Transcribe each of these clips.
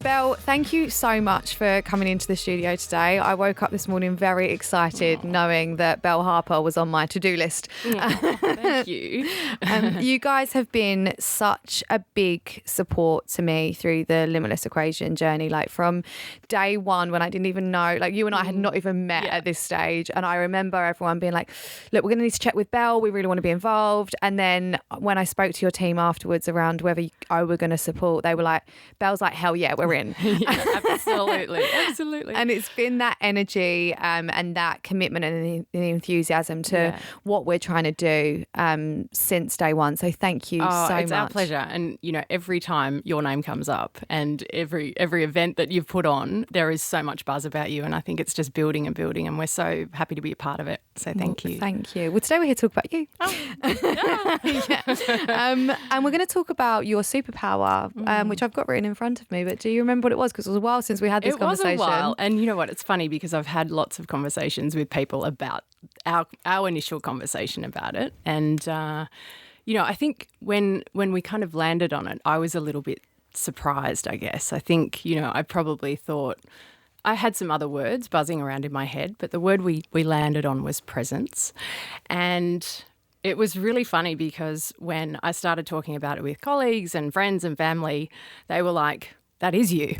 Bel, thank you so much for coming into the studio today. I woke up this morning very excited knowing that Bel Harper was on my to-do list. Thank you. You guys have been such a big support to me through the Limitless Equation journey, like from day one when I didn't even know, like you and I had not even met at this stage. And I remember everyone being like, look, we're going to need to check with Bel. We really want to be involved. And then when I spoke to your team afterwards around whether I were going to support, they were like, Bel's like, hell yeah, we're in. Yeah, absolutely. And it's been that energy and that commitment and the enthusiasm to what we're trying to do since day one. So thank you so much. It's our pleasure. And, you know, every time your name comes up and every event that you've put on, there is so much buzz about you. And I think it's just building and building. And we're so happy to be a part of it. So thank you. Thank you. Well, today we're here to talk about you. And we're going to talk about your superpower, which I've got written in front of me. But do you remember what it was? Because it was a while since we had this conversation. It was a while. And you know what? It's funny because I've had lots of conversations with people about our initial conversation about it. And, you know, I think when we kind of landed on it, I was a little bit surprised, I guess. I think, you know, I probably thought I had some other words buzzing around in my head, but the word we landed on was presence. And it was really funny because when I started talking about it with colleagues and friends and family, they were like, that is you.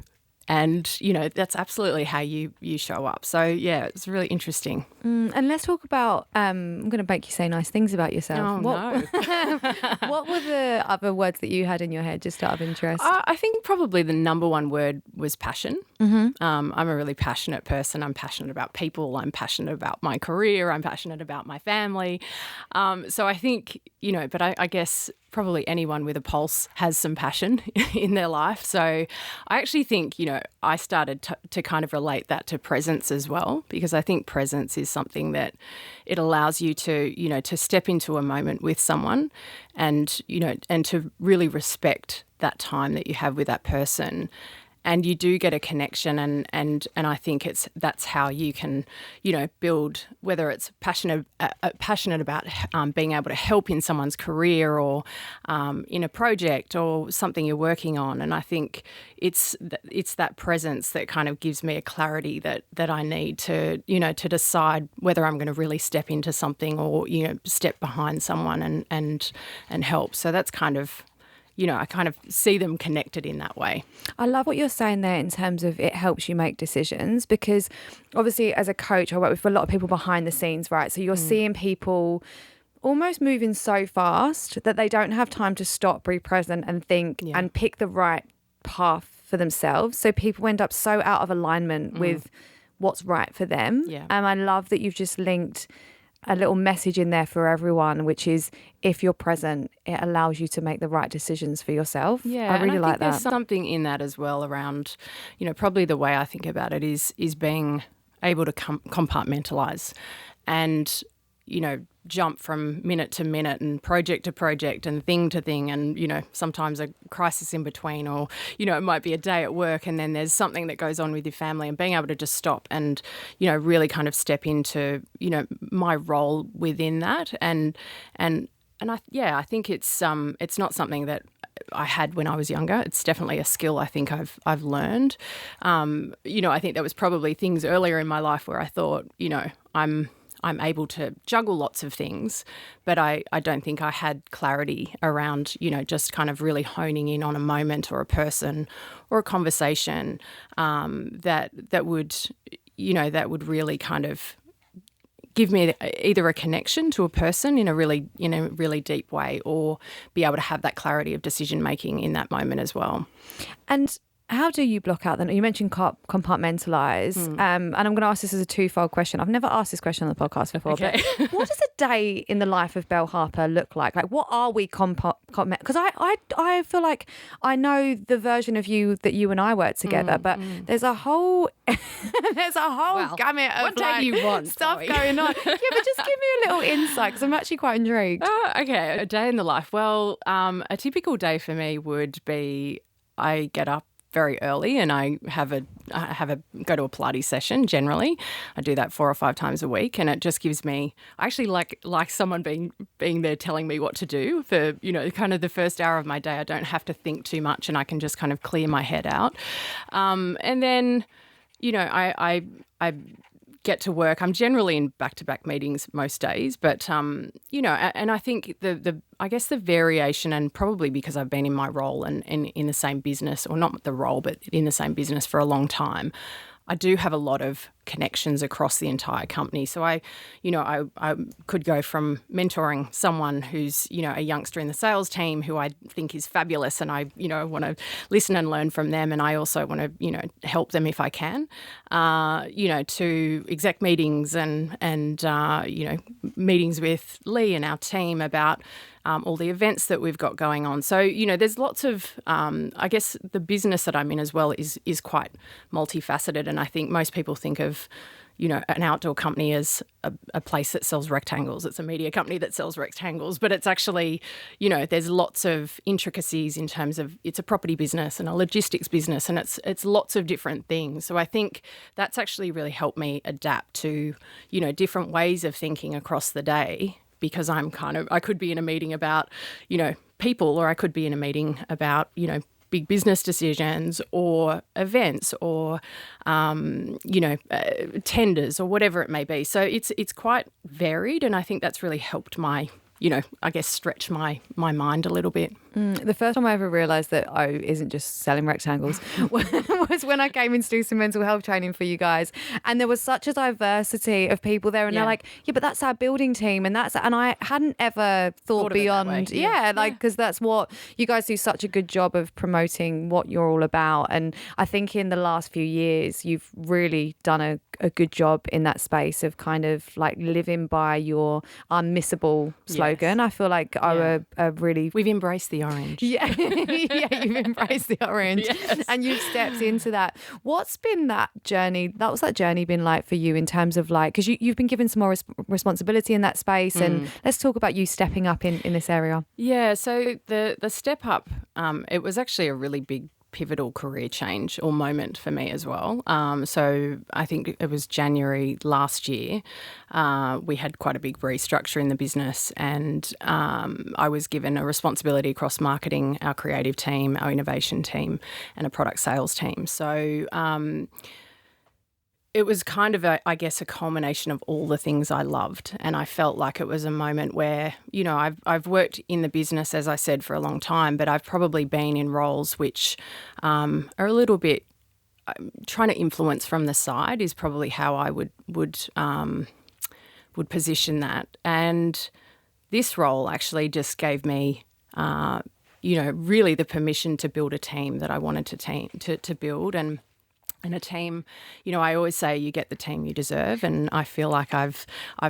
And, you know, that's absolutely how you show up. So, yeah, it's really interesting. And let's talk about, I'm going to make you say nice things about yourself. Oh, no. What were the other words that you had in your head, just out of interest? I think probably the number one word was passion. Mm-hmm. I'm a really passionate person. I'm passionate about people. I'm passionate about my career. I'm passionate about my family. So I think, you know, but I guess probably anyone with a pulse has some passion in their life. So I actually think, you know, I started to kind of relate that to presence as well, because I think presence is something that it allows you to, you know, to step into a moment with someone and, you know, and to really respect that time that you have with that person. And you do get a connection, and I think that's how you can, you know, build, whether it's passionate about being able to help in someone's career or in a project or something you're working on. And I think it's that presence that kind of gives me a clarity that I need to, you know, to decide whether I'm going to really step into something or, you know, step behind someone and help. So that's kind of, you know, I kind of see them connected in that way. I love what you're saying there in terms of it helps you make decisions, because obviously as a coach, I work with a lot of people behind the scenes, right? So you're seeing people almost moving so fast that they don't have time to stop, be present and think and pick the right path for themselves. So people end up so out of alignment with what's right for them. Yeah. And I love that you've just linked a little message in there for everyone, which is if you're present, it allows you to make the right decisions for yourself. Yeah, I really and I like think that. There's something in that as well around, you know, probably the way I think about it is being able to compartmentalize and, you know, jump from minute to minute and project to project and thing to thing, and, you know, sometimes a crisis in between, or, you know, it might be a day at work and then there's something that goes on with your family, and being able to just stop and, you know, really kind of step into, you know, my role within that. And I think it's not something that I had when I was younger. It's definitely a skill I think I've learned. You know, I think there was probably things earlier in my life where I thought, you know, I'm able to juggle lots of things, but I don't think I had clarity around, you know, just kind of really honing in on a moment or a person or a conversation that would, you know, that would really kind of give me either a connection to a person in a really deep way, or be able to have that clarity of decision making in that moment as well. And how do you block out then? You mentioned compartmentalize, and I'm going to ask this as a twofold question. I've never asked this question on the podcast before, Okay. But what does a day in the life of Bel Harper look like? Like, what are we because I feel like I know the version of you that you and I work together, but there's a whole gamut of what day do you want, stuff Chloe? going on. Yeah, but just give me a little insight, because I'm actually quite intrigued. Okay, a day in the life. Well, a typical day for me would be I get up very early, and I go to a Pilates session generally. I do that 4 or 5 times a week, and it just gives me, I actually like someone being there telling me what to do for, kind of the first hour of my day. I don't have to think too much, and I can just kind of clear my head out. And then, I get to work. I'm generally in back-to-back meetings most days, but and I think I guess the variation, and probably because I've been in my role and in the same business, or not the role, but in the same business for a long time, I do have a lot of connections across the entire company. So I could go from mentoring someone who's, a youngster in the sales team who I think is fabulous, and I, want to listen and learn from them. And I also want to, help them if I can, to exec meetings and meetings with Lee and our team about all the events that we've got going on. So, there's lots of, I guess the business that I'm in as well is quite multifaceted. And I think most people think of, an outdoor company as a place that sells rectangles. It's a media company that sells rectangles, but it's actually, there's lots of intricacies in terms of, it's a property business and a logistics business, and it's lots of different things. So I think that's actually really helped me adapt to, different ways of thinking across the day, because I could be in a meeting about, people, or I could be in a meeting about, big business decisions or events or, tenders or whatever it may be. So it's quite varied, and I think that's really helped my, I guess stretch my mind a little bit. The first time I ever realised that O isn't just selling rectangles was when I came in to do some mental health training for you guys, and there was such a diversity of people there, and they're like, yeah, but that's our building team, and I hadn't ever thought beyond, because that's what you guys do, such a good job of promoting what you're all about. And I think in the last few years you've really done a good job in that space of kind of like living by your unmissable slogan. I feel like are really, we've embraced the orange. Yeah, you've embraced the orange, and you've stepped into that. What's been that journey? What's that journey been like for you in terms of like, because you've been given some more responsibility in that space, and let's talk about you stepping up in this area. Yeah, so the step up, it was actually a really big pivotal career change or moment for me as well. So I think it was January last year. We had quite a big restructure in the business, and I was given a responsibility across marketing, our creative team, our innovation team, and a product sales team. So it was kind of, a culmination of all the things I loved. And I felt like it was a moment where, I've worked in the business, as I said, for a long time, but I've probably been in roles which are a little bit trying to influence from the side is probably how I would position that. And this role actually just gave me, really the permission to build a team that I wanted to build. And a team, I always say you get the team you deserve, and I feel like I've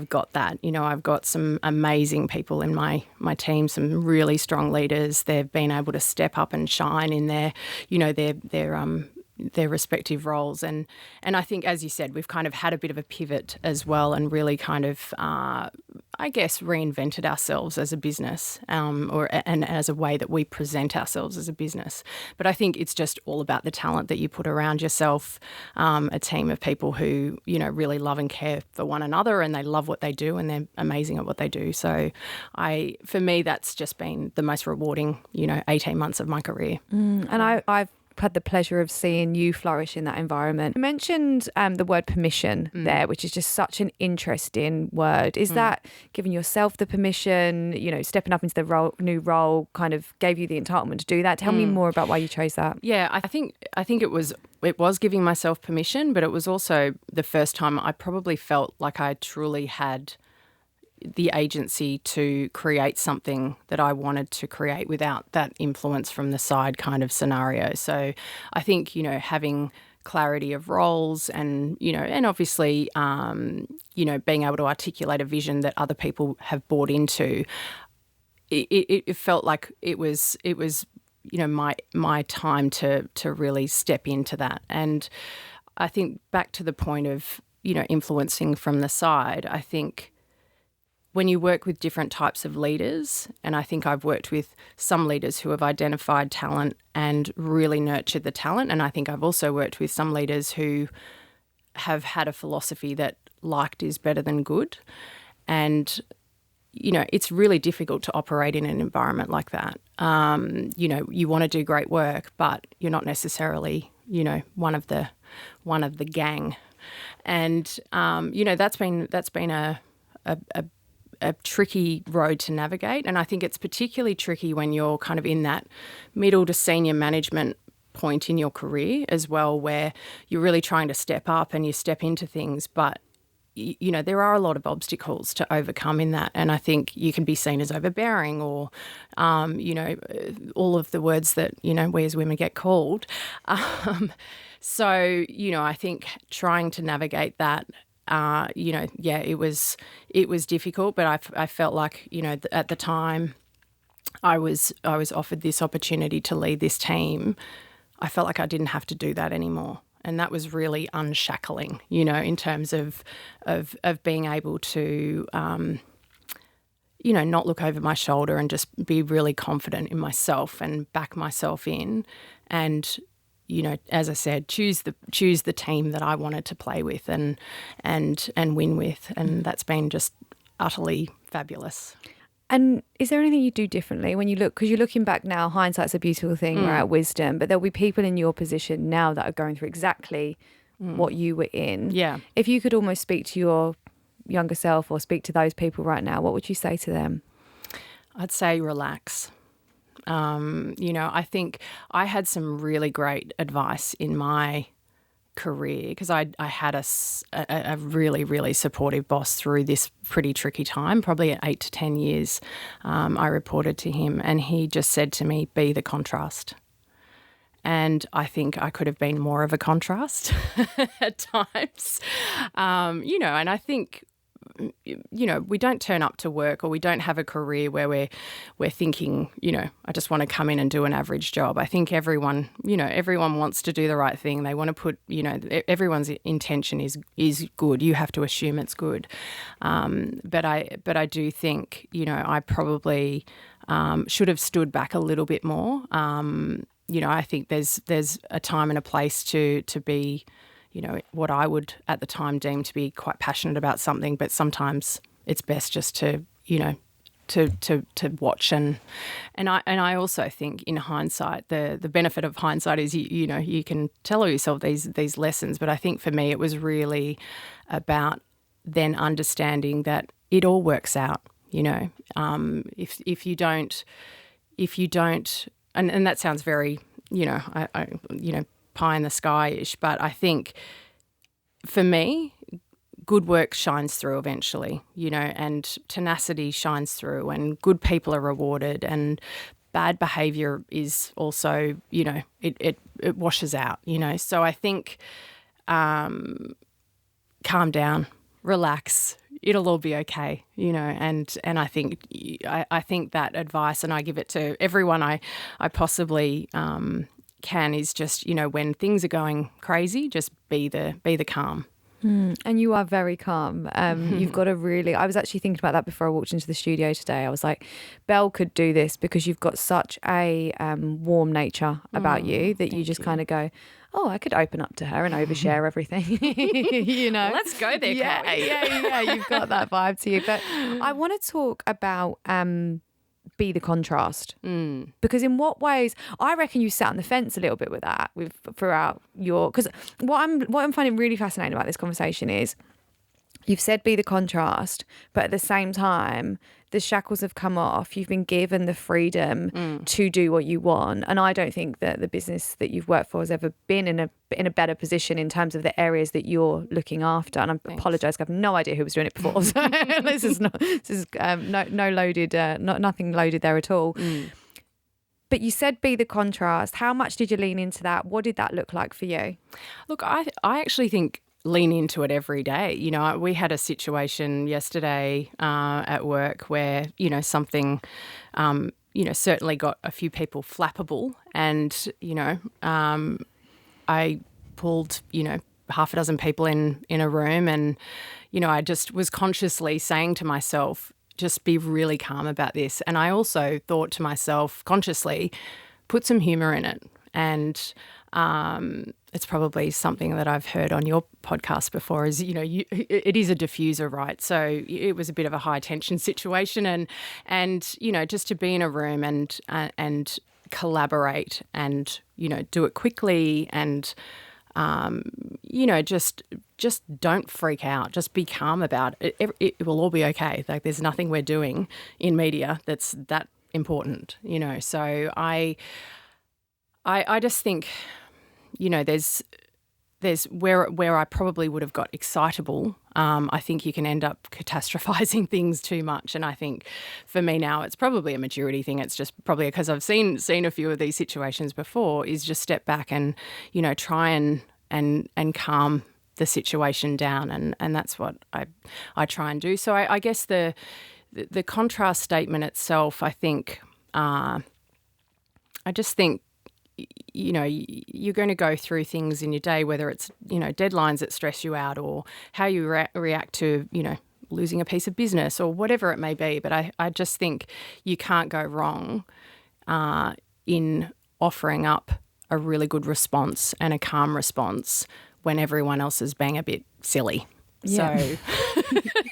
got that. I've got some amazing people in my team, some really strong leaders. They've been able to step up and shine in their respective roles. And I think, as you said, we've kind of had a bit of a pivot as well, and really kind of, reinvented ourselves as a business, and as a way that we present ourselves as a business. But I think it's just all about the talent that you put around yourself, a team of people who, really love and care for one another, and they love what they do, and they're amazing at what they do. So for me, that's just been the most rewarding, 18 months of my career. And I've had the pleasure of seeing you flourish in that environment. You mentioned the word permission there, which is just such an interesting word. Is that giving yourself the permission, stepping up into the new role kind of gave you the entitlement to do that? Tell me more about why you chose that. Yeah, I think it was giving myself permission, but it was also the first time I probably felt like I truly had the agency to create something that I wanted to create without that influence from the side kind of scenario. So I think, having clarity of roles and, and obviously, being able to articulate a vision that other people have bought into, it felt like it was my time to really step into that. And I think back to the point of, influencing from the side, I think when you work with different types of leaders, and I think I've worked with some leaders who have identified talent and really nurtured the talent, and I think I've also worked with some leaders who have had a philosophy that liked is better than good. And, it's really difficult to operate in an environment like that. You want to do great work, but you're not necessarily, one of the gang. And, that's been a tricky road to navigate. And I think it's particularly tricky when you're kind of in that middle to senior management point in your career as well, where you're really trying to step up and you step into things, but there are a lot of obstacles to overcome in that. And I think you can be seen as overbearing or, all of the words that, we as women get called. So, I think trying to navigate that, it was difficult, but I felt like, at the time I was offered this opportunity to lead this team. I felt like I didn't have to do that anymore. And that was really unshackling, in terms of being able to, not look over my shoulder and just be really confident in myself and back myself in. And, as I said, choose the team that I wanted to play with and win with. And that's been just utterly fabulous. And is there anything you do differently when you look, because you're looking back now, hindsight's a beautiful thing, right? Wisdom, but there'll be people in your position now that are going through exactly what you were in. Yeah. If you could almost speak to your younger self or speak to those people right now, what would you say to them? I'd say relax. I think I had some really great advice in my career because I had a really, really supportive boss through this pretty tricky time, probably at 8 to 10 years. I reported to him and he just said to me, be the contrast. And I think I could have been more of a contrast at times, and I think, we don't turn up to work or we don't have a career where we're thinking, I just want to come in and do an average job. I think everyone wants to do the right thing. They want to put, everyone's intention is good. You have to assume it's good. But I do think, I probably should have stood back a little bit more. I think there's a time and a place to be, what I would at the time deem to be quite passionate about something, but sometimes it's best just to, to watch and I also think in hindsight, the benefit of hindsight is you can tell yourself these lessons, but I think for me it was really about then understanding that it all works out, if you don't and that sounds very, pie in the sky-ish, but I think for me, good work shines through eventually, and tenacity shines through and good people are rewarded and bad behaviour is also, it washes out, So I think calm down, relax, it'll all be okay, and I think that advice, and I give it to everyone I possibly can, is just, when things are going crazy, just be the calm. And you are very calm. You've got a really, I was actually thinking about that before I walked into the studio today. I was like, Bel could do this because you've got such a warm nature about you that you just kind of go, oh, I could open up to her and overshare everything, Well, let's go there, Chloe. Yeah, you've got that vibe to you. But I want to talk about be the contrast, because in what ways, I reckon you sat on the fence a little bit with that throughout your, because what I'm finding really fascinating about this conversation is you've said be the contrast, but at the same time the shackles have come off. You've been given the freedom to do what you want, and I don't think that the business that you've worked for has ever been in a better position in terms of the areas that you're looking after. And I apologise, I have no idea who was doing it before, so nothing loaded there at all. But you said be the contrast. How much did you lean into that? What did that look like for you? Look, I actually think lean into it every day. We had a situation yesterday at work where, something, certainly got a few people flappable, and, I pulled, half a dozen people in a room, and, I just was consciously saying to myself, just be really calm about this. And I also thought to myself consciously, put some humour in it. And it's probably something that I've heard on your podcast before is, it is a diffuser, right? So it was a bit of a high tension situation and just to be in a room and collaborate and, do it quickly and, just don't freak out. Just be calm about it. It will all be okay. Like there's nothing we're doing in media that's that important, So I just think, there's where I probably would have got excitable. I think you can end up catastrophizing things too much, and I think for me now it's probably a maturity thing. It's just probably because I've seen a few of these situations before. Is just step back and try and calm the situation down, and that's what I try and do. So I guess the contrast statement itself, I think, I just think, you're going to go through things in your day, whether it's, deadlines that stress you out or how you react to, losing a piece of business or whatever it may be. But I just think you can't go wrong in offering up a really good response and a calm response when everyone else is being a bit silly. Yeah. So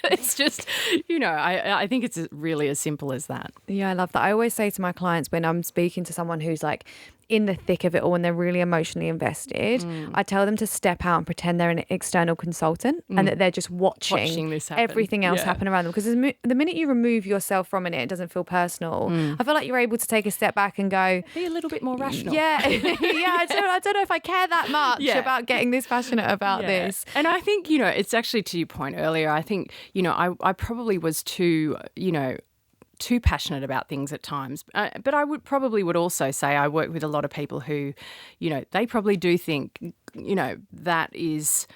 it's just, I think it's really as simple as that. Yeah, I love that. I always say to my clients when I'm speaking to someone who's like in the thick of it all and they're really emotionally invested, I tell them to step out and pretend they're an external consultant and that they're just watching this happen. Everything else happen around them. Because the minute you remove yourself from it doesn't feel personal. I feel like you're able to take a step back and go, be a little bit more rational. Yeah, I don't know if I care that much about getting this passionate about this. And I think, it's actually to your point earlier, I think, I probably was too passionate about things at times. But I would also say I work with a lot of people who, they probably do think, that is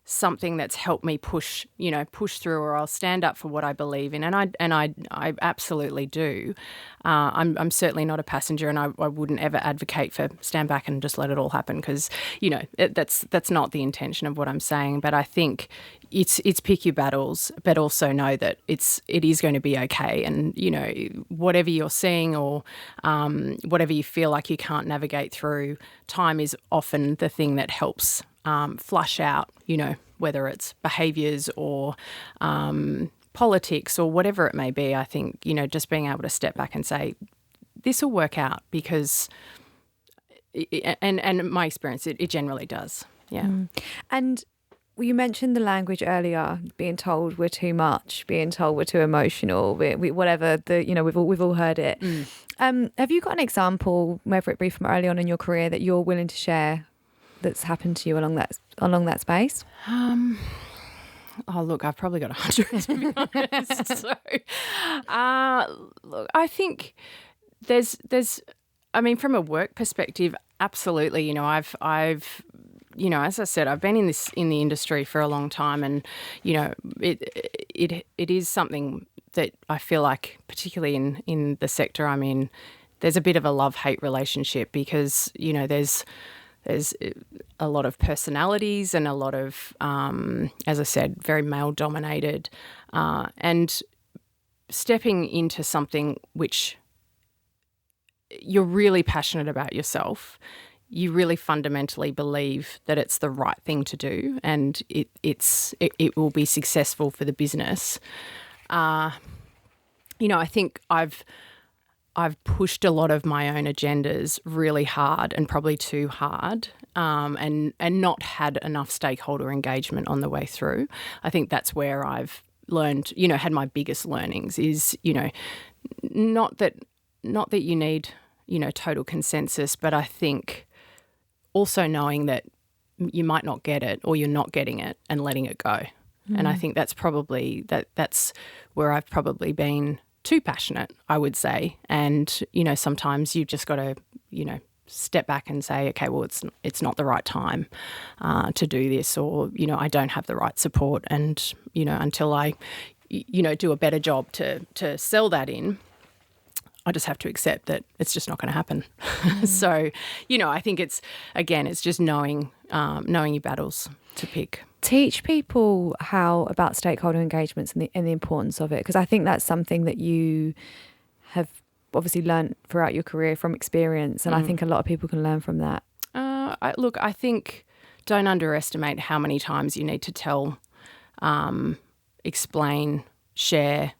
something that's helped me push through, or I'll stand up for what I believe in. And I absolutely do. I'm certainly not a passenger, and I wouldn't ever advocate for stand back and just let it all happen because, that's not the intention of what I'm saying. But I think it's pick your battles, but also know that it is going to be okay. And, whatever you're seeing or whatever you feel like you can't navigate through, time is often the thing that helps flush out, whether it's behaviours or politics or whatever it may be. I think, just being able to step back and say, this will work out because, and in my experience, it generally does. Yeah. And you mentioned the language earlier, being told we're too much, being told we're too emotional, whatever, we've all heard it. Have you got an example, whether it be from early on in your career, that you're willing to share that's happened to you along that space? Oh, look, I've probably got 100 to be honest. So, look, I think there's, from a work perspective, absolutely. I've as I said, I've been in the industry for a long time, and it is something that I feel like, particularly in the sector I'm in, there's a bit of a love-hate relationship because there's a lot of personalities and a lot of, as I said, very male-dominated, and stepping into something which you're really passionate about yourself, you really fundamentally believe that it's the right thing to do and it will be successful for the business. I think I've pushed a lot of my own agendas really hard and probably too hard, and not had enough stakeholder engagement on the way through. I think that's where I've learned, had my biggest learnings is, not that you need, total consensus, but I think also knowing that you might not get it or you're not getting it and letting it go. And I think that's probably that's where I've probably been too passionate, I would say. And, sometimes you've just got to, step back and say, okay, well, it's not the right time to do this, or, I don't have the right support. And, until I, do a better job to sell that in, I just have to accept that it's just not going to happen. So, I think it's just knowing your battles to pick. teach people how about stakeholder engagements and the importance of it? Because I think that's something that you have obviously learned throughout your career from experience, and I think a lot of people can learn from that. I think don't underestimate how many times you need to tell, explain, share,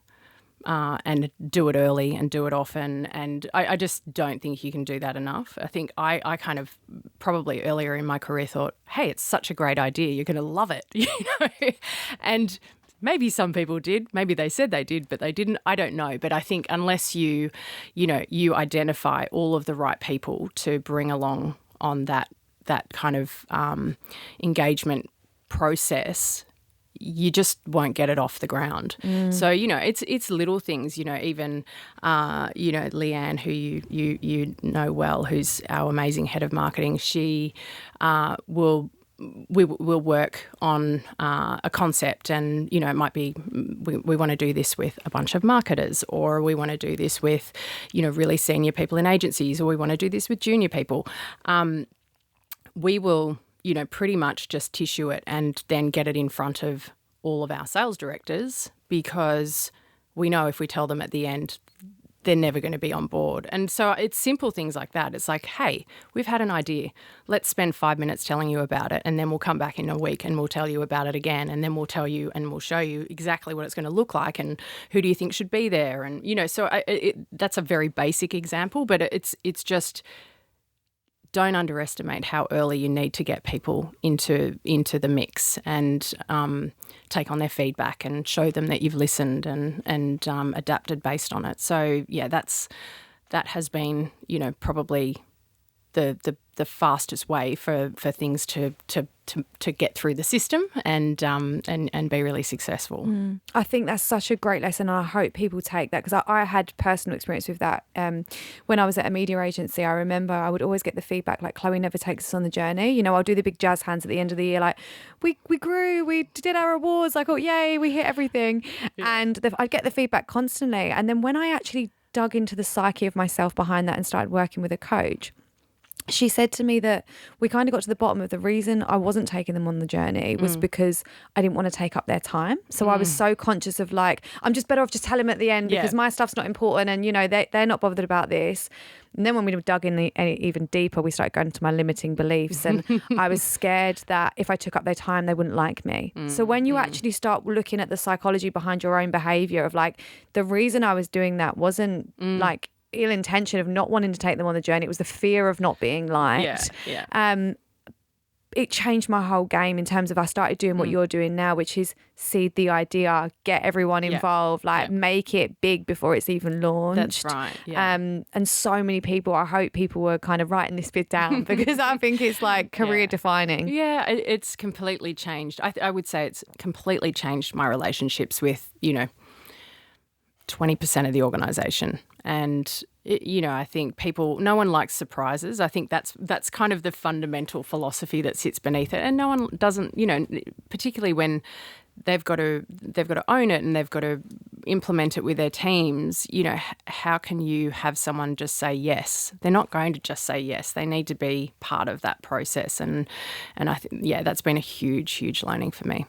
and do it early and do it often. And I just don't think you can do that enough. I think I kind of probably earlier in my career thought, hey, it's such a great idea. You're going to love it. And maybe some people did. Maybe they said they did, but they didn't. I don't know. But I think unless you identify all of the right people to bring along on that kind of engagement process, you just won't get it off the ground. So, it's little things, even, Leanne, who you know well, who's our amazing head of marketing, she will work on a concept, and, it might be we want to do this with a bunch of marketers, or we want to do this with, really senior people in agencies, or we want to do this with junior people. We will pretty much just tissue it and then get it in front of all of our sales directors, because we know if we tell them at the end, they're never going to be on board. And so it's simple things like that. It's like, hey, we've had an idea. Let's spend 5 minutes telling you about it, and then we'll come back in a week and we'll tell you about it again, and then we'll tell you and we'll show you exactly what it's going to look like and who do you think should be there. And, so that's a very basic example, but it's just, don't underestimate how early you need to get people into the mix, and take on their feedback and show them that you've listened and adapted based on it. So yeah, that has been probably the fastest way for things to get through the system and be really successful. I think that's such a great lesson, and I hope people take that, because I had personal experience with that. When I was at a media agency, I remember I would always get the feedback like, Chloe never takes us on the journey. I'll do the big jazz hands at the end of the year, like we grew, we did our awards, like, oh yay, we hit everything. Yeah. And I'd get the feedback constantly. And then when I actually dug into the psyche of myself behind that and started working with a coach, she said to me that we kind of got to the bottom of the reason I wasn't taking them on the journey was because I didn't want to take up their time. So I was so conscious of like, I'm just better off just telling them at the end because my stuff's not important, and they're not bothered about this. And then when we dug in even deeper, we started going into my limiting beliefs, and I was scared that if I took up their time, they wouldn't like me. So when you actually start looking at the psychology behind your own behavior of like, the reason I was doing that wasn't like ill intention of not wanting to take them on the journey, it was the fear of not being liked. It changed my whole game in terms of I started doing what you're doing now, which is seed the idea, get everyone involved, make it big before it's even launched. That's right. And so many people, I hope people were kind of writing this bit down because I think it's like career defining. Yeah, it's completely changed. I would say it's completely changed my relationships with, 20% of the organisation. And, I think no one likes surprises. I think that's kind of the fundamental philosophy that sits beneath it. And no one doesn't, particularly when they've got to own it and they've got to implement it with their teams. How can you have someone just say yes? They're not going to just say yes. They need to be part of that process. And I think, that's been a huge, huge learning for me.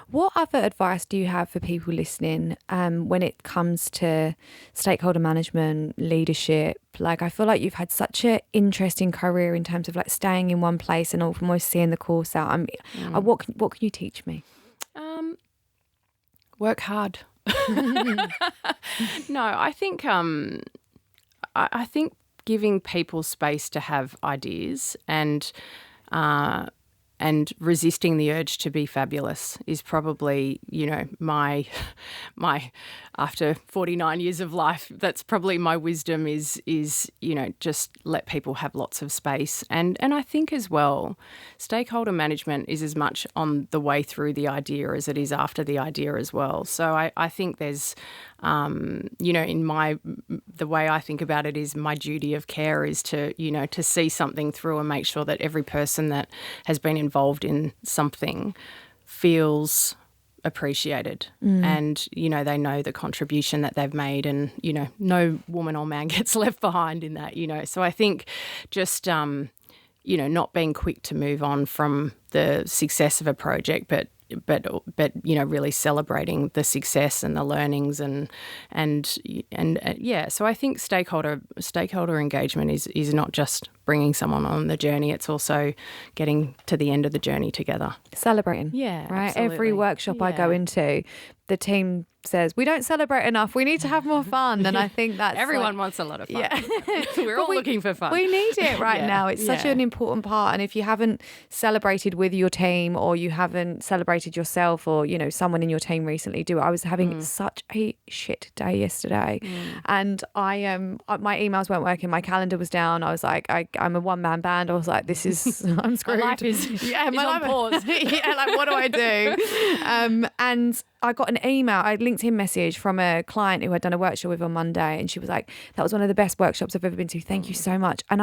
What other advice do you have for people listening when it comes to stakeholder management, leadership? Like, I feel like you've had such an interesting career in terms of like staying in one place and almost seeing the course out. What can you teach me? Work hard. No, I think I think giving people space to have ideas and resisting the urge to be fabulous is probably, my after 49 years of life, that's probably my wisdom is just let people have lots of space. And I think as well, stakeholder management is as much on the way through the idea as it is after the idea as well. So I think there's, the way I think about it is my duty of care is to see something through and make sure that every person that has been involved in something feels appreciated and, they know the contribution that they've made and, no woman or man gets left behind in that, So I think just not being quick to move on from the success of a project, but really celebrating the success and the learnings and so I think stakeholder engagement is not just bringing someone on the journey, it's also getting to the end of the journey together, celebrating. Right, absolutely. Every workshop I go into, the team says we don't celebrate enough, we need to have more fun, and I think that's everyone wants a lot of fun. Yeah. We're all looking for fun. We need it right now. It's such an important part, and if you haven't celebrated with your team, or you haven't celebrated yourself, or someone in your team recently do it. I was having such a shit day yesterday, and I my emails weren't working, my calendar was down. I was like, I'm a one-man band. I was like, this is I'm screwed. My life is my life on pause. like what do I do? And I got an email, a LinkedIn message from a client who I'd done a workshop with on Monday, and she was like, that was one of the best workshops I've ever been to. Thank you so much. And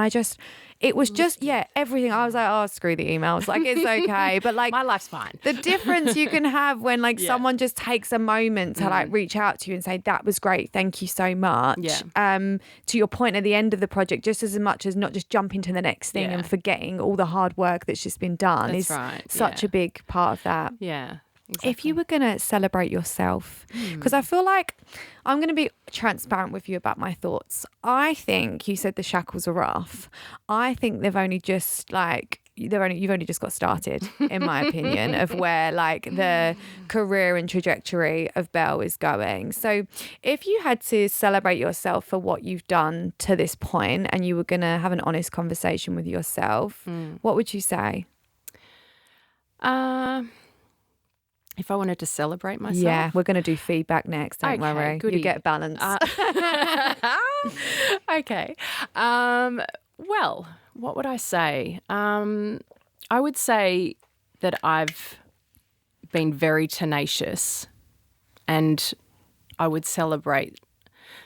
it was just everything. I was like, oh, screw the emails. Like, it's okay. But like, my life's fine. The difference you can have when someone just takes a moment to like reach out to you and say, that was great, thank you so much. To your point at the end of the project, just as much as not just jumping to the next thing and forgetting all the hard work that's just been done is such a big part of that. Yeah. Exactly. If you were going to celebrate yourself, because I feel like I'm going to be transparent with you about my thoughts. I think you said the shackles are rough. I think you've only just got started, in my opinion, of where like the career and trajectory of Bel is going. So if you had to celebrate yourself for what you've done to this point, and you were going to have an honest conversation with yourself, what would you say? If I wanted to celebrate myself? Yeah, we're going to do feedback next, don't worry. Goody. You get balance. Okay. Well, what would I say? I would say that I've been very tenacious, and I would celebrate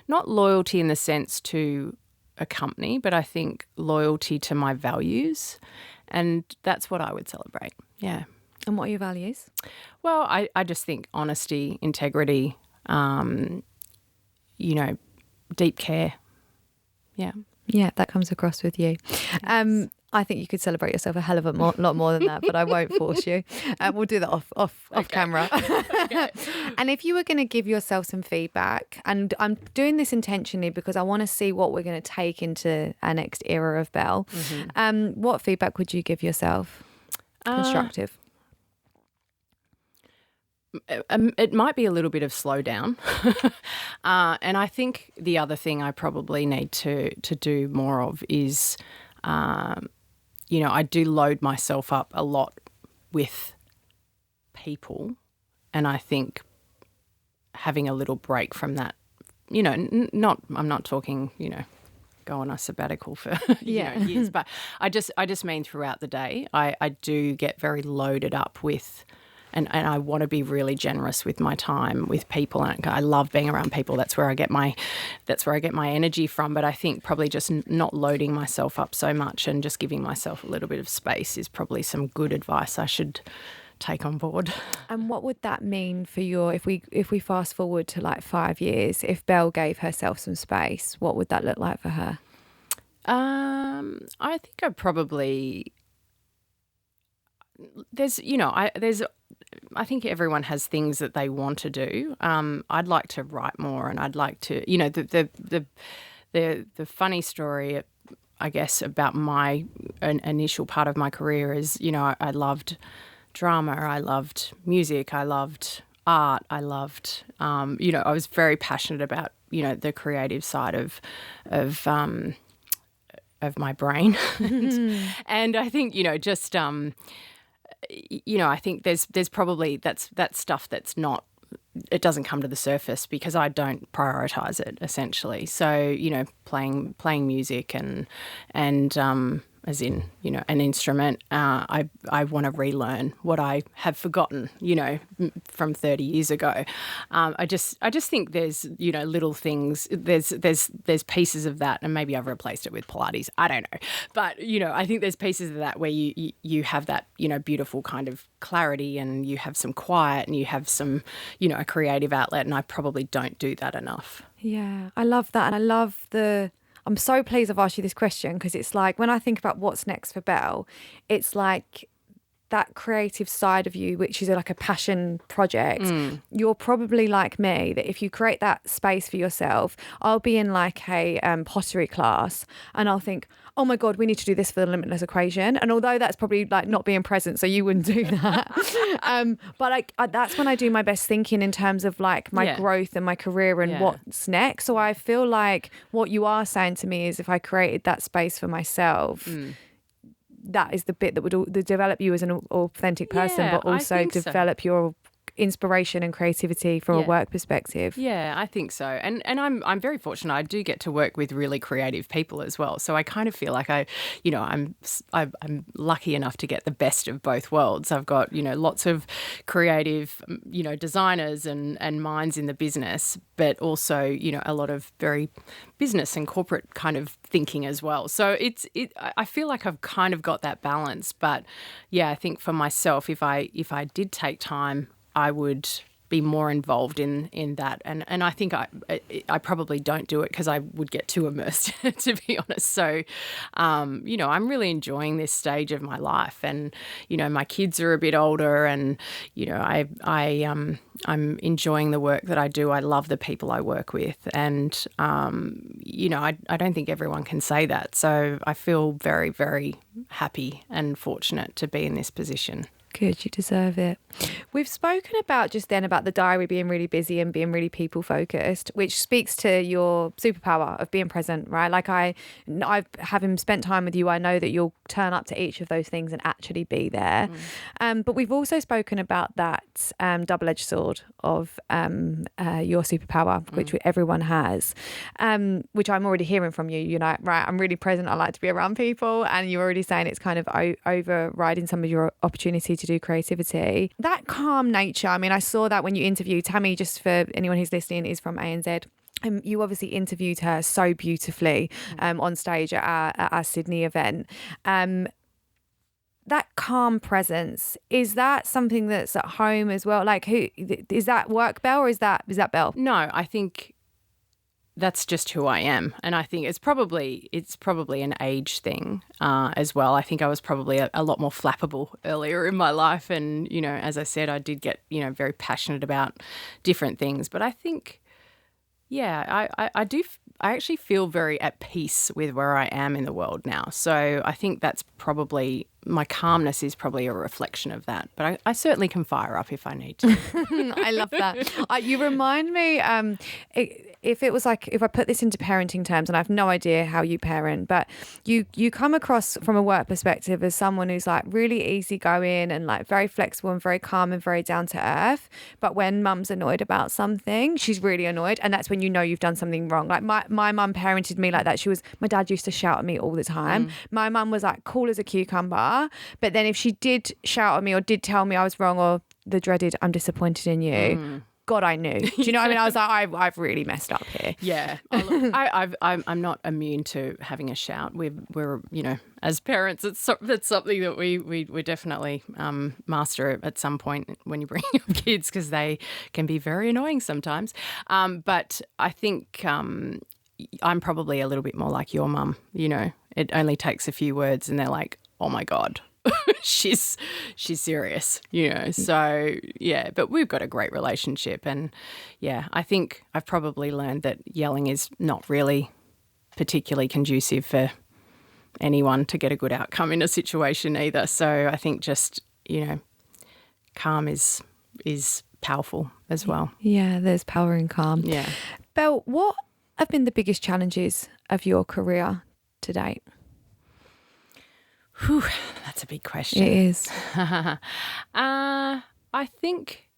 not loyalty in the sense to a company, but I think loyalty to my values, and that's what I would celebrate. Yeah. And what are your values? Well, I just think honesty, integrity, deep care. Yeah. Yeah, that comes across with you. I think you could celebrate yourself a hell of a lot more than that, but I won't force you. We'll do that off camera. Okay. And if you were going to give yourself some feedback, and I'm doing this intentionally because I want to see what we're going to take into our next era of Bel, what feedback would you give yourself? Constructive. It might be a little bit of slow down. And I think the other thing I probably need to do more of is, I do load myself up a lot with people, and I think having a little break from that, I'm not talking, go on a sabbatical for years, but I just mean throughout the day, I do get very loaded up with. And I want to be really generous with my time with people. And I love being around people. That's where I get my energy from. But I think probably just not loading myself up so much and just giving myself a little bit of space is probably some good advice I should take on board. And what would that mean for if we fast forward to like 5 years, if Bel gave herself some space, what would that look like for her? I think I probably I think everyone has things that they want to do. I'd like to write more, and I'd like to, the funny story, I guess, about my initial part of my career is, I loved drama, I loved music, I loved art, I loved, I was very passionate about, the creative side of my brain, and I think, I think there's probably that's stuff that's not, it doesn't come to the surface because I don't prioritize it essentially. So, playing music and as in, an instrument, I want to relearn what I have forgotten, from 30 years ago. I just think there's, little things, there's pieces of that, and maybe I've replaced it with Pilates. I don't know. But, I think there's pieces of that where you have that, beautiful kind of clarity, and you have some quiet, and you have some, a creative outlet, and I probably don't do that enough. Yeah, I love that. And I I'm so pleased I've asked you this question, because it's like when I think about what's next for Bel, it's like that creative side of you, which is like a passion project. You're probably like me, that if you create that space for yourself, I'll be in like a pottery class and I'll think, oh my God, we need to do this for the Limitless Equation. And although that's probably like not being present, so you wouldn't do that. But that's when I do my best thinking in terms of like my growth and my career and what's next. So I feel like what you are saying to me is, if I created that space for myself, that is the bit that would develop you as an authentic person, but also develop your inspiration and creativity from a work perspective. Yeah, I think so. And I'm very fortunate. I do get to work with really creative people as well. So I kind of feel like I'm lucky enough to get the best of both worlds. I've got, lots of creative, designers and minds in the business, but also, a lot of very business and corporate kind of thinking as well. So I feel like I've kind of got that balance. But yeah, I think for myself, if I did take time, I would be more involved in that. And I think I probably don't do it because I would get too immersed, to be honest. So, I'm really enjoying this stage of my life. And, my kids are a bit older and, I'm enjoying the work that I do. I love the people I work with. And, I don't think everyone can say that. So I feel very, very happy and fortunate to be in this position. Good, you deserve it. We've spoken about the diary being really busy and being really people focused, which speaks to your superpower of being present, right? Like I've having spent time with you, I know that you'll turn up to each of those things and actually be there. But we've also spoken about that double-edged sword of your superpower, which everyone has, which I'm already hearing from you. Right, I'm really present. I like to be around people, and you're already saying it's kind of overriding some of your opportunity to do creativity. That calm nature, I mean, I saw that when you interviewed Tammy, just for anyone who's listening, is from ANZ. You obviously interviewed her so beautifully on stage at our Sydney event. That calm presence, is that something that's at home as well? Like, who is that work Bel, or is that Bel? No, I think that's just who I am. And I think it's probably an age thing as well. I think I was probably a lot more flappable earlier in my life. And, as I said, I did get, very passionate about different things. But I think, I actually feel very at peace with where I am in the world now. So I think that's probably, my calmness is probably a reflection of that. But I certainly can fire up if I need to. I love that. You remind me, if I put this into parenting terms, and I have no idea how you parent, but you come across from a work perspective as someone who's like really easygoing and like very flexible and very calm and very down to earth. But when mum's annoyed about something, she's really annoyed. And that's when you've done something wrong. Like my mum parented me like that. My dad used to shout at me all the time. My mum was like cool as a cucumber. But then if she did shout at me or did tell me I was wrong, or the dreaded, I'm disappointed in you, God, I knew. Do you know what I mean? I was like, I've really messed up here. Yeah. I'm not immune to having a shout. We're as parents, it's something that we definitely master at some point when you bring up kids, because they can be very annoying sometimes. But I think I'm probably a little bit more like your mum. It only takes a few words and they're like, oh my God. she's serious, so yeah, but we've got a great relationship. And yeah, I think I've probably learned that yelling is not really particularly conducive for anyone to get a good outcome in a situation either. So I think just, calm is powerful as well. Yeah, there's power in calm. Yeah. Bel, what have been the biggest challenges of your career to date? Whew, that's a big question. It is. I think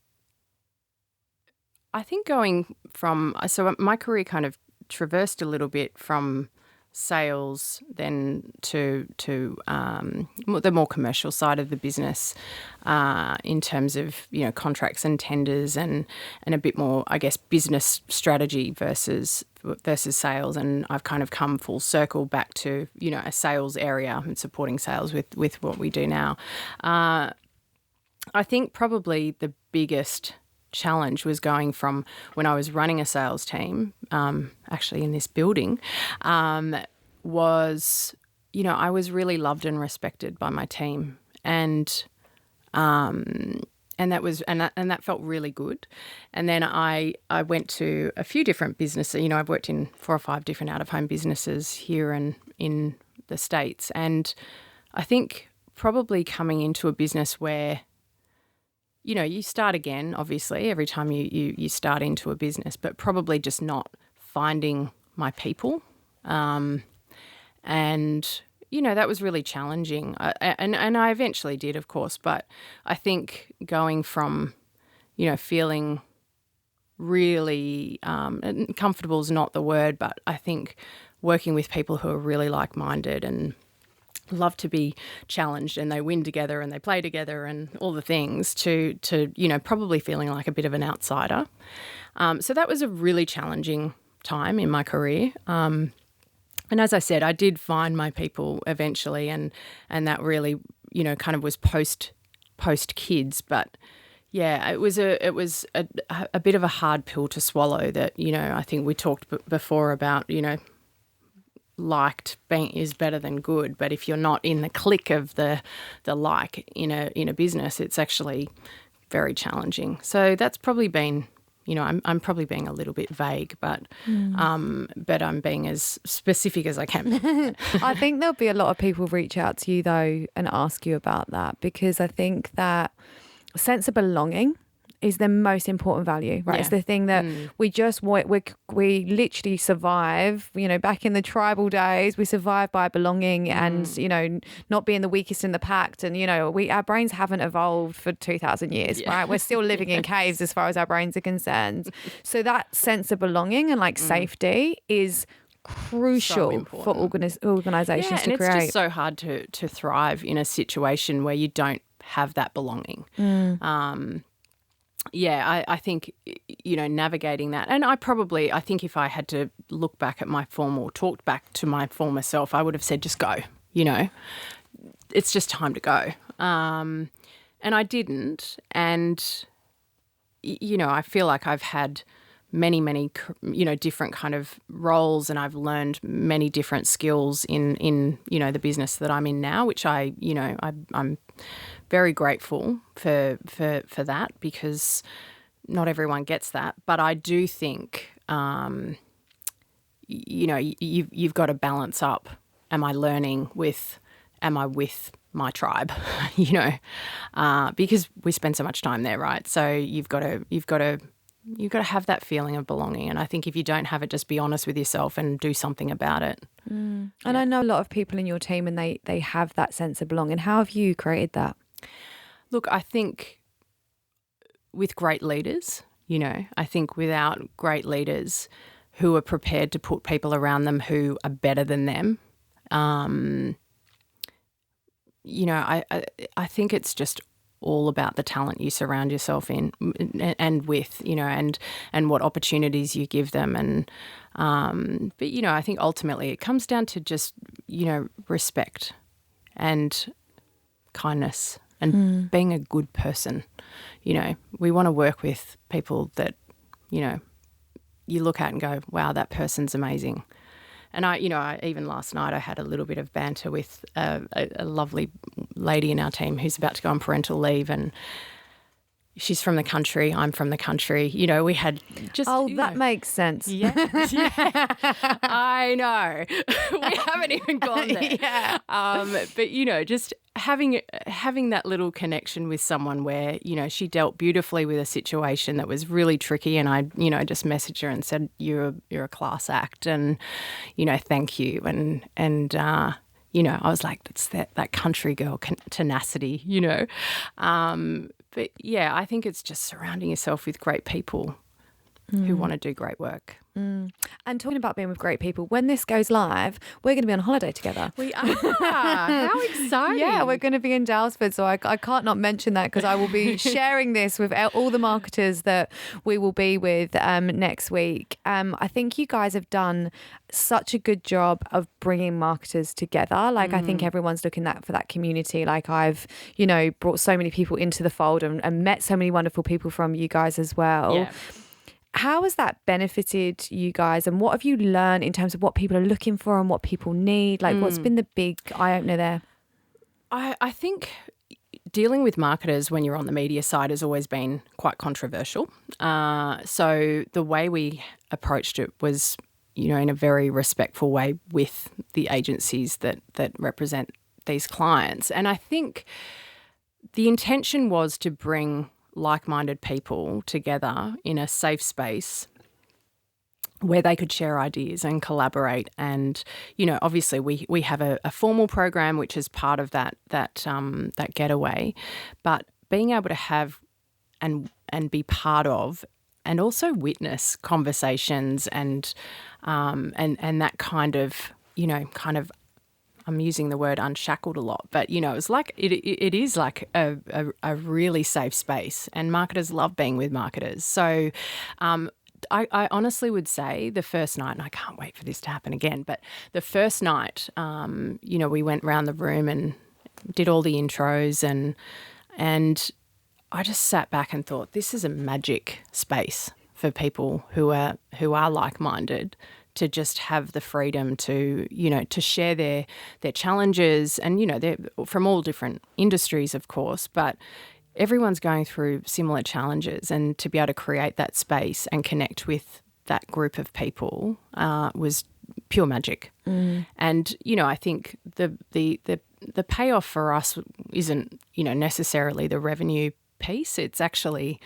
going from, so my career kind of traversed a little bit from sales then to the more commercial side of the business in terms of, contracts and tenders and a bit more, I guess, business strategy versus sales. And I've kind of come full circle back to, a sales area and supporting sales with what we do now. I think probably the biggest challenge was going from when I was running a sales team, actually in this building, was, I was really loved and respected by my team, and that felt really good. And then I went to a few different businesses. I've worked in 4 or 5 different out-of-home businesses here and in the States, and I think probably coming into a business where, you start again, obviously, every time you start into a business, but probably just not finding my people. And, that was really challenging. And I eventually did, of course, but I think going from, feeling really comfortable is not the word, but I think working with people who are really like-minded and love to be challenged, and they win together and they play together and all the things, to probably feeling like a bit of an outsider. So that was a really challenging time in my career. And as I said, I did find my people eventually, and that really, kind of was post kids. But yeah, it was a bit of a hard pill to swallow. That I think we talked before about liked being is better than good, but if you're not in the clique of the like in a business, it's actually very challenging. So that's probably been, I'm probably being a little bit vague, but I'm being as specific as I can. I think there'll be a lot of people reach out to you though and ask you about that, because I think that sense of belonging is the most important value, right? Yeah. It's the thing that we just want. We literally survive, back in the tribal days, we survived by belonging and, not being the weakest in the pack. And, our brains haven't evolved for 2,000 years, right? We're still living in caves as far as our brains are concerned. So that sense of belonging and safety is crucial for organizations to create. It's just so hard to thrive in a situation where you don't have that belonging. I think, navigating that. And I think if I had to look back at my former or talked back to my former self, I would have said, just go, it's just time to go. And I didn't. And, I feel like I've had many, different kind of roles, and I've learned many different skills in the business that I'm in now, which I'm very grateful for that, because not everyone gets that. But I do think, you've got to balance up. Am I learning with my tribe? Because we spend so much time there, right? So you've got to have that feeling of belonging. And I think if you don't have it, just be honest with yourself and do something about it. And I know a lot of people in your team, and they have that sense of belonging. How have you created that? Look, I think with great leaders, I think without great leaders who are prepared to put people around them who are better than them, I think it's just all about the talent you surround yourself in and with, and what opportunities you give them. And, but, I think ultimately it comes down to just, respect and kindness and being a good person. We want to work with people that, you look at and go, wow, that person's amazing. And I even last night I had a little bit of banter with a lovely lady in our team who's about to go on parental leave, and she's from the country, I'm from the country. We had just... Oh, that makes sense. Yeah. I know. We haven't even gone there. Yeah. But, just having that little connection with someone where, she dealt beautifully with a situation that was really tricky, and I, just messaged her and said, you're a class act, and, thank you. And I was like, it's that country girl tenacity, But yeah, I think it's just surrounding yourself with great people who want to do great work. And talking about being with great people, when this goes live, we're going to be on holiday together. We are. How exciting. Yeah, we're going to be in Dalesford, so I can't not mention that because I will be sharing this with all the marketers that we will be with next week. I think you guys have done such a good job of bringing marketers together. Like I think everyone's looking for that community. Like I've, brought so many people into the fold and met so many wonderful people from you guys as well. Yeah. How has that benefited you guys, and what have you learned in terms of what people are looking for and what people need? Like what's been the big eye-opener there? I think dealing with marketers when you're on the media side has always been quite controversial. So the way we approached it was, in a very respectful way with the agencies that represent these clients. And I think the intention was to bring like-minded people together in a safe space where they could share ideas and collaborate. And, obviously we have a formal program which is part of that getaway, but being able to have and be part of and also witness conversations and that kind of I'm using the word unshackled a lot, but it's like it is like a really safe space, and marketers love being with marketers. So I honestly would say the first night, and I can't wait for this to happen again, but the first night, we went around the room and did all the intros, and I just sat back and thought, this is a magic space for people who are like-minded, to just have the freedom to, to share their challenges. And, they're from all different industries, of course, but everyone's going through similar challenges, and to be able to create that space and connect with that group of people was pure magic. And, I think the payoff for us isn't, necessarily the revenue piece. It's actually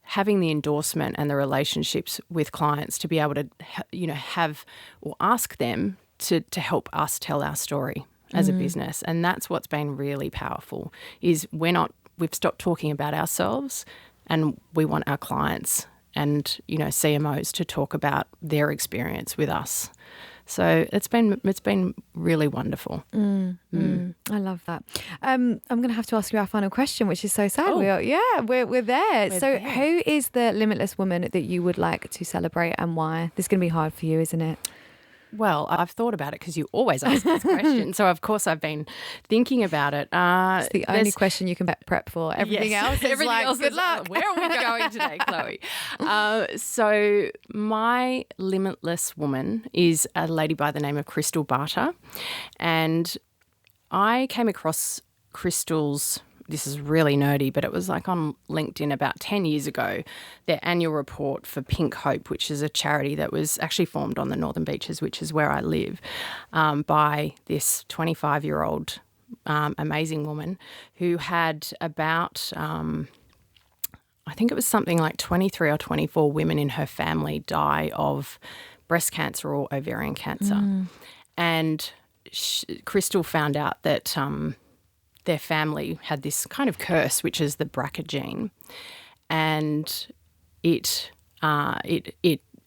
having the endorsement and the relationships with clients to be able to, have or ask them to help us tell our story as a business. And that's what's been really powerful, is we've stopped talking about ourselves, and we want our clients and, CMOs to talk about their experience with us. So it's been really wonderful. I love that. I'm going to have to ask you our final question, which is so sad. Oh. We're there. Who is the limitless woman that you would like to celebrate, and why? This is going to be hard for you, isn't it? Well, I've thought about it because you always ask this question. So, of course, I've been thinking about it. It's the only question you can prep for. Everything else is good luck. Where are we going today, Chloe? So my limitless woman is a lady by the name of Crystal Barter. And I came across Crystal's, this is really nerdy, but it was like on LinkedIn about 10 years ago, their annual report for Pink Hope, which is a charity that was actually formed on the Northern Beaches, which is where I live, by this 25-year-old amazing woman who had about, I think it was something like 23 or 24 women in her family die of breast cancer or ovarian cancer. And Crystal found out that their family had this kind of curse, which is the BRCA gene, and it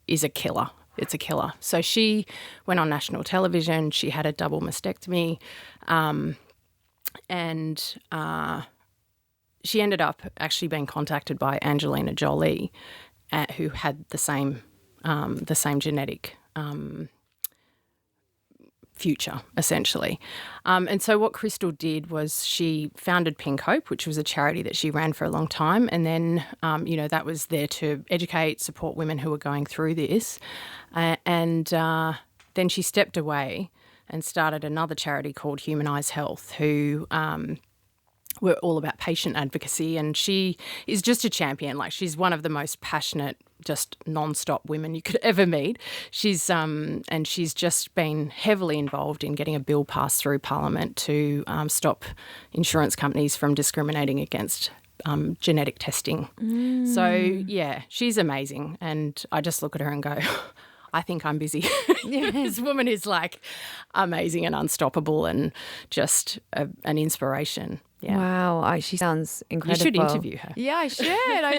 is a killer. It's a killer. So she went on national television. She had a double mastectomy, and she ended up actually being contacted by Angelina Jolie, who had the same genetic future, essentially. And so what Crystal did was she founded Pink Hope, which was a charity that she ran for a long time. And then, that was there to educate, support women who were going through this. And then she stepped away and started another charity called Humanize Health, who were all about patient advocacy. And she is just a champion. Like, she's one of the most passionate, just non-stop women you could ever meet. She's and she's just been heavily involved in getting a bill passed through Parliament to stop insurance companies from discriminating against genetic testing. So, yeah, she's amazing. And I just look at her and go, I think I'm busy. This woman is like amazing and unstoppable and just an inspiration. Yeah. Wow, she sounds incredible. You should interview her. Yeah, I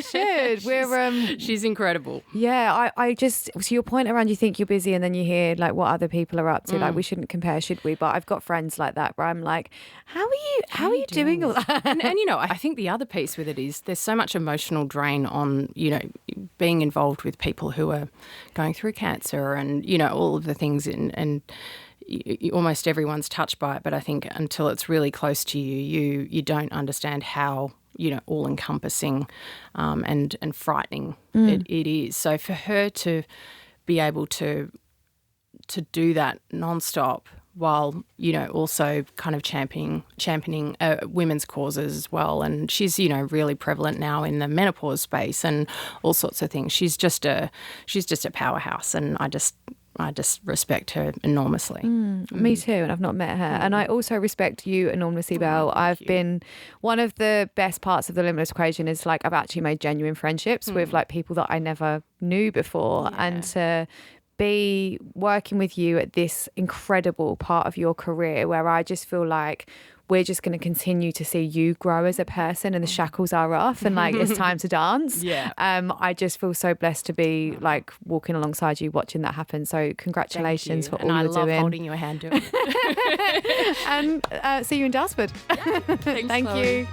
should. We're she's incredible. Yeah, I just, to your point around, you think you're busy and then you hear like what other people are up to. Like, we shouldn't compare, should we? But I've got friends like that where I'm like, how are you doing all that? And you know, I think the other piece with it is there's so much emotional drain on, you know, being involved with people who are going through cancer and, you know, all of the things and almost everyone's touched by it, but I think until it's really close to you, you don't understand how, you know, all-encompassing and frightening it is. So for her to be able to do that nonstop while, you know, also kind of championing women's causes as well. And she's, you know, really prevalent now in the menopause space and all sorts of things. She's just a powerhouse, and I just respect her enormously. Me too, and I've not met her. And I also respect you enormously, Bel. I've been, one of the best parts of the Limitless Equation is like I've actually made genuine friendships with like people that I never knew before. And to be working with you at this incredible part of your career where I just feel like we're just going to continue to see you grow as a person and the shackles are off and like it's time to dance. I just feel so blessed to be like walking alongside you watching that happen. So congratulations for all you're doing. And I love holding your hand doing it. And see you in Dartford. Thanks, Thank Chloe. you.